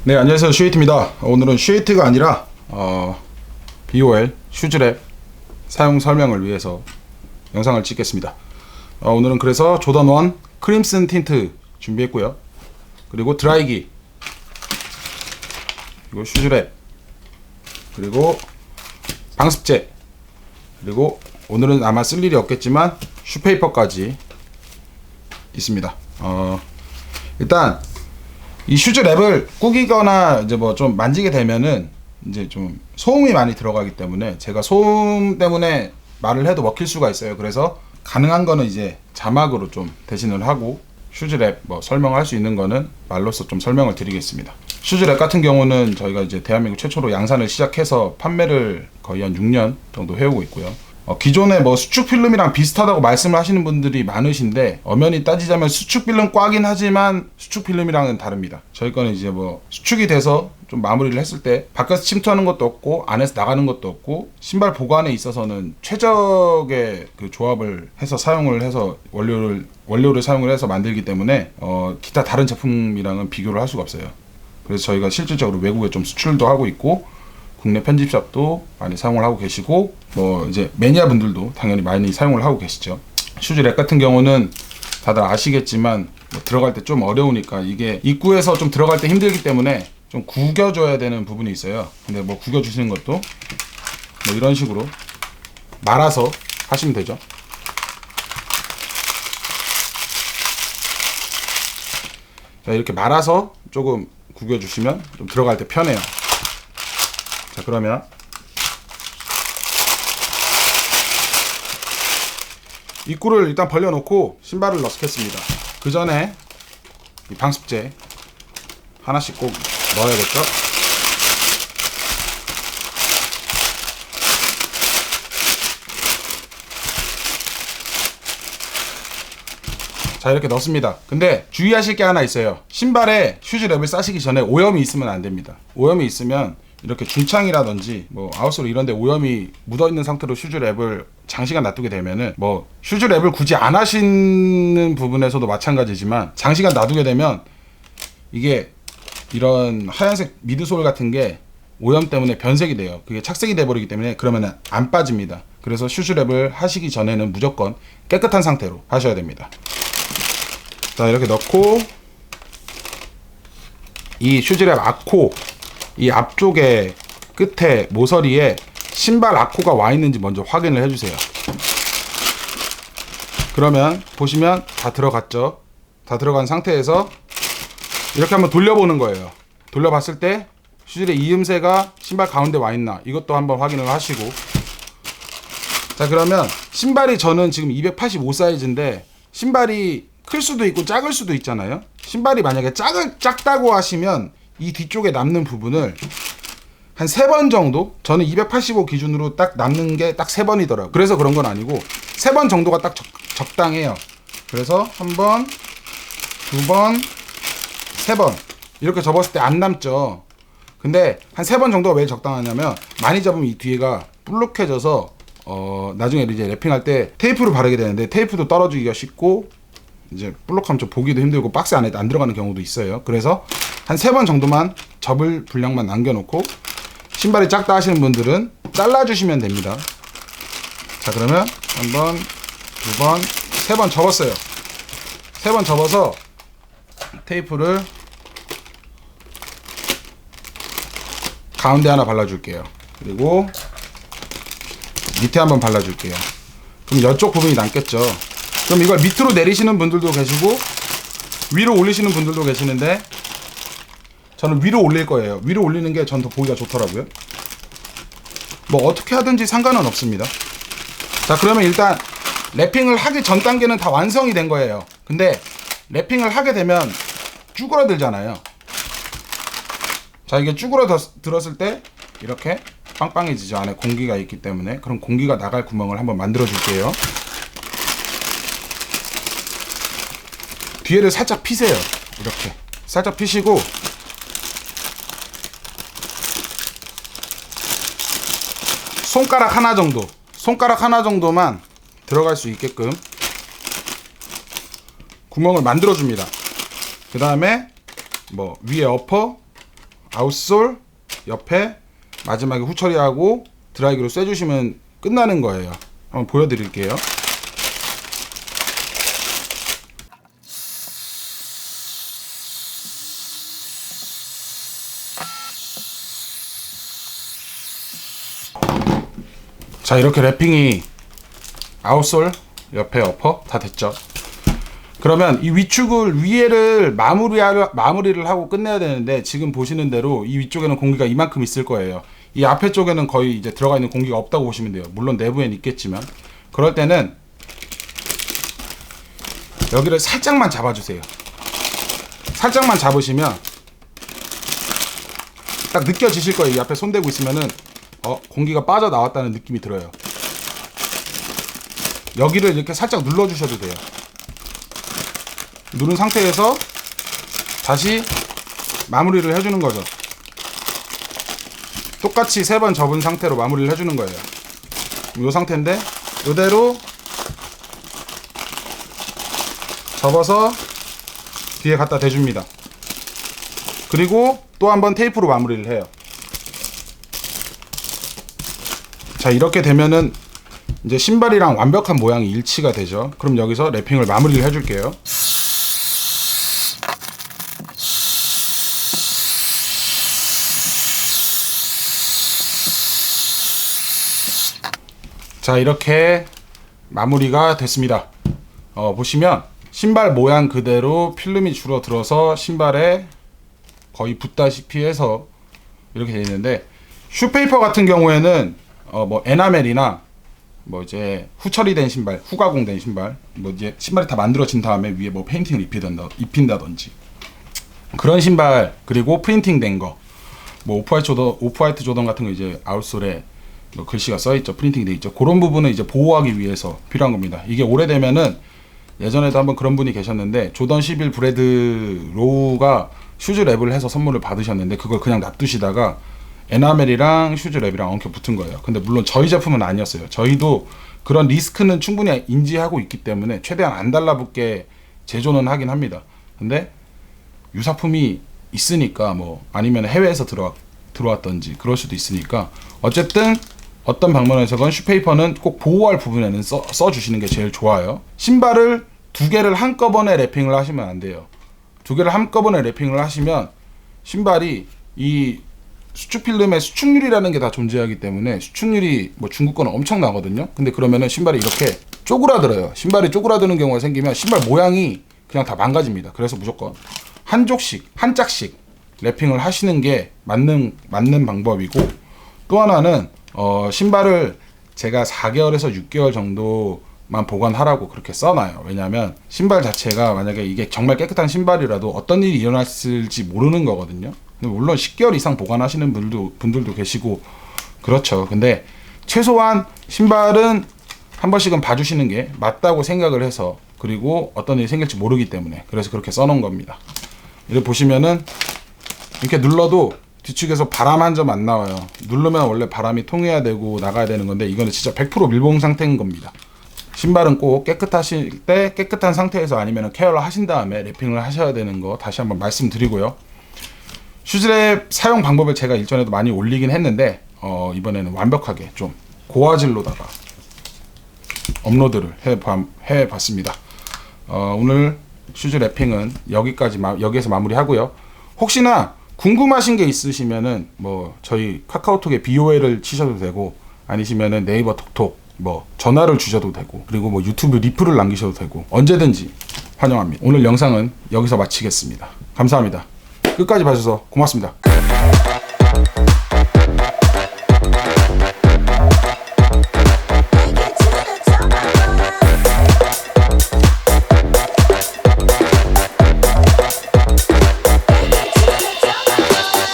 네, 안녕하세요. 슈이트입니다. 오늘은 슈이트가 아니라 BOL 슈즈랩 사용 설명을 위해서 영상을 찍겠습니다. 오늘은 그래서 조던 1 크림슨 틴트 준비했고요. 그리고 드라이기, 그리고 슈즈랩, 그리고 방습제, 그리고 오늘은 아마 쓸 일이 없겠지만 슈페이퍼까지 있습니다. 일단 이 슈즈랩을 꾸기거나 이제 뭐 좀 만지게 되면은 이제 좀 소음이 많이 들어가기 때문에 제가 소음 때문에 말을 해도 먹힐 수가 있어요. 그래서 가능한 거는 이제 자막으로 좀 대신을 하고 슈즈랩 뭐 설명할 수 있는 거는 말로써 좀 설명을 드리겠습니다. 슈즈랩 같은 경우는 저희가 이제 대한민국 최초로 양산을 시작해서 판매를 거의 한 6년 정도 해오고 있고요. 기존에 뭐 수축 필름이랑 비슷하다고 말씀을 하시는 분들이 많으신데 엄연히 따지자면 수축 필름 꽈긴 하지만 수축 필름이랑은 다릅니다. 저희 거는 이제 뭐 수축이 돼서 좀 마무리를 했을 때 바깥에서 침투하는 것도 없고 안에서 나가는 것도 없고 신발 보관에 있어서는 최적의 그 조합을 해서 사용을 해서 원료를 사용을 해서 만들기 때문에 기타 다른 제품이랑은 비교를 할 수가 없어요. 그래서 저희가 실질적으로 외국에 좀 수출도 하고 있고 국내 편집샵도 많이 사용을 하고 계시고 뭐 이제 매니아 분들도 당연히 많이 사용을 하고 계시죠. 슈즈랩 같은 경우는 다들 아시겠지만 뭐 들어갈 때 좀 어려우니까 이게 입구에서 좀 들어갈 때 힘들기 때문에 좀 구겨줘야 되는 부분이 있어요. 근데 뭐 구겨주시는 것도 뭐 이런 식으로 말아서 하시면 되죠. 자, 이렇게 말아서 조금 구겨주시면 좀 들어갈 때 편해요. 자, 그러면 입구를 일단 벌려놓고 신발을 넣겠습니다. 그 전에 이 방습제 하나씩 꼭 넣어야겠죠? 자, 이렇게 넣습니다. 근데 주의하실 게 하나 있어요. 신발에 슈즈랩을 싸시기 전에 오염이 있으면 안 됩니다. 오염이 있으면 이렇게 중창이라든지 뭐 아웃솔 이런 데 오염이 묻어 있는 상태로 슈즈랩을 장시간 놔두게 되면은 뭐 슈즈랩을 굳이 안 하시는 부분에서도 마찬가지지만 장시간 놔두게 되면 이게 이런 하얀색 미드솔 같은 게 오염 때문에 변색이 돼요. 그게 착색이 돼 버리기 때문에 그러면은 안 빠집니다. 그래서 슈즈랩을 하시기 전에는 무조건 깨끗한 상태로 하셔야 됩니다. 자, 이렇게 넣고 이 슈즈랩 아코 이 앞쪽에 끝에 모서리에 신발 아코가 와 있는지 먼저 확인을 해주세요. 그러면 보시면 다 들어갔죠. 다 들어간 상태에서 이렇게 한번 돌려보는 거예요. 돌려봤을 때 슈즈랩 이음새가 신발 가운데 와 있나 이것도 한번 확인을 하시고, 자, 그러면 신발이 저는 지금 285 사이즈인데 신발이 클 수도 있고 작을 수도 있잖아요. 신발이 만약에 작다고 하시면 이 뒤쪽에 남는 부분을 한 3번 정도, 저는 285 기준으로 딱 남는 게 딱 3번이더라고요. 그래서 그런 건 아니고 3번 정도가 딱 적당해요. 그래서 1번, 2번, 3번 이렇게 접었을 때 안 남죠. 근데 한 3번 정도가 왜 적당하냐면 많이 접으면 이 뒤에가 불룩해져서 나중에 이제 랩핑할 때 테이프를 바르게 되는데 테이프도 떨어지기가 쉽고 이제 볼록하면 좀 보기도 힘들고 박스 안에 안 들어가는 경우도 있어요. 그래서 한 3번 정도만 접을 분량만 남겨놓고 신발이 작다 하시는 분들은 잘라주시면 됩니다. 자, 그러면 1번, 2번, 3번 접었어요. 3번 접어서 테이프를 가운데 하나 발라줄게요. 그리고 밑에 한번 발라줄게요. 그럼 이쪽 부분이 남겠죠. 그럼 이걸 밑으로 내리시는 분들도 계시고 위로 올리시는 분들도 계시는데 저는 위로 올릴 거예요. 위로 올리는 게 전 더 보기가 좋더라고요. 뭐 어떻게 하든지 상관은 없습니다. 자, 그러면 일단 랩핑을 하기 전 단계는 다 완성이 된 거예요. 근데 랩핑을 하게 되면 쭈그러들잖아요. 자, 이게 쭈그러들었을 때 이렇게 빵빵해지죠. 안에 공기가 있기 때문에. 그럼 공기가 나갈 구멍을 한번 만들어 줄게요. 뒤에를 살짝 피세요. 이렇게 살짝 피시고 손가락 하나 정도만 들어갈 수 있게끔 구멍을 만들어 줍니다. 그 다음에 뭐 위에 어퍼, 아웃솔 옆에 마지막에 후처리하고 드라이기로 쐬주시면 끝나는 거예요. 한번 보여드릴게요. 자, 이렇게 랩핑이 아웃솔 옆에 어퍼 다 됐죠. 그러면 이 위축을 위에를 마무리를 하고 끝내야 되는데, 지금 보시는 대로 이 위쪽에는 공기가 이만큼 있을 거예요. 이 앞에 쪽에는 거의 이제 들어가 있는 공기가 없다고 보시면 돼요. 물론 내부엔 있겠지만, 그럴 때는 여기를 살짝만 잡아주세요. 살짝만 잡으시면 딱 느껴지실 거예요. 이 앞에 손대고 있으면은 공기가 빠져나왔다는 느낌이 들어요. 여기를 이렇게 살짝 눌러주셔도 돼요. 누른 상태에서 다시 마무리를 해주는 거죠. 똑같이 3번 접은 상태로 마무리를 해주는 거예요. 이 상태인데 이대로 접어서 뒤에 갖다 대줍니다. 그리고 또 한번 테이프로 마무리를 해요. 자, 이렇게 되면은 이제 신발이랑 완벽한 모양이 일치가 되죠. 그럼 여기서 랩핑을 마무리를 해줄게요. 자, 이렇게 마무리가 됐습니다. 보시면 신발 모양 그대로 필름이 줄어들어서 신발에 거의 붙다시피 해서 이렇게 되어 있는데, 슈페이퍼 같은 경우에는 뭐 에나멜이나 뭐 이제 후처리된 신발, 후가공된 신발, 뭐 이제 신발이 다 만들어진 다음에 위에 뭐 페인팅을 입힌다든지 그런 신발, 그리고 프린팅된 거, 뭐 오프화이트 조던 같은 거 이제 아웃솔에 뭐 글씨가 써 있죠, 프린팅이 돼 있죠. 그런 부분은 이제 보호하기 위해서 필요한 겁니다. 이게 오래되면은, 예전에도 한번 그런 분이 계셨는데 조던 11 브레드 로우가 슈즈 랩을 해서 선물을 받으셨는데, 그걸 그냥 놔두시다가 에나멜이랑 슈즈 랩이랑 엉켜 붙은 거예요. 근데 물론 저희 제품은 아니었어요. 저희도 그런 리스크는 충분히 인지하고 있기 때문에 최대한 안 달라붙게 제조는 하긴 합니다. 근데 유사품이 있으니까, 뭐 아니면 해외에서 들어왔던지 그럴 수도 있으니까, 어쨌든 어떤 방면에서건 슈페이퍼는 꼭 보호할 부분에는 써주시는 게 제일 좋아요. 신발을 2개를 한꺼번에 랩핑을 하시면 안 돼요. 2개를 한꺼번에 랩핑을 하시면 신발이 이 수축 필름의 수축률이라는 게 다 존재하기 때문에, 수축률이 뭐 중국 거는 엄청나거든요. 근데 그러면은 신발이 이렇게 쪼그라들어요. 신발이 쪼그라드는 경우가 생기면 신발 모양이 그냥 다 망가집니다. 그래서 무조건 한 짝씩 랩핑을 하시는 게 맞는 방법이고, 또 하나는 신발을 제가 4개월에서 6개월 정도만 보관하라고 그렇게 써놔요. 왜냐하면 신발 자체가 만약에 이게 정말 깨끗한 신발이라도 어떤 일이 일어났을지 모르는 거거든요. 물론 10개월 이상 보관하시는 분들도 계시고 그렇죠. 근데 최소한 신발은 한 번씩은 봐주시는 게 맞다고 생각을 해서, 그리고 어떤 일이 생길지 모르기 때문에, 그래서 그렇게 써놓은 겁니다. 이렇게 보시면은 이렇게 눌러도 뒤축에서 바람 한 점 안 나와요. 누르면 원래 바람이 통해야 되고 나가야 되는 건데, 이거는 진짜 100% 밀봉 상태인 겁니다. 신발은 꼭 깨끗하실 때 깨끗한 상태에서, 아니면 케어를 하신 다음에 랩핑을 하셔야 되는 거 다시 한번 말씀드리고요. 슈즈랩 사용 방법을 제가 일전에도 많이 올리긴 했는데, 이번에는 완벽하게 좀 고화질로다가 업로드를 해봤습니다. 오늘 슈즈 랩핑은 여기에서 마무리하고요. 혹시나 궁금하신 게 있으시면은 뭐 저희 카카오톡에 BOL을 치셔도 되고, 아니시면은 네이버 톡톡 뭐 전화를 주셔도 되고, 그리고 뭐 유튜브 리플을 남기셔도 되고, 언제든지 환영합니다. 오늘 영상은 여기서 마치겠습니다. 감사합니다. 끝까지 봐주셔서 고맙습니다.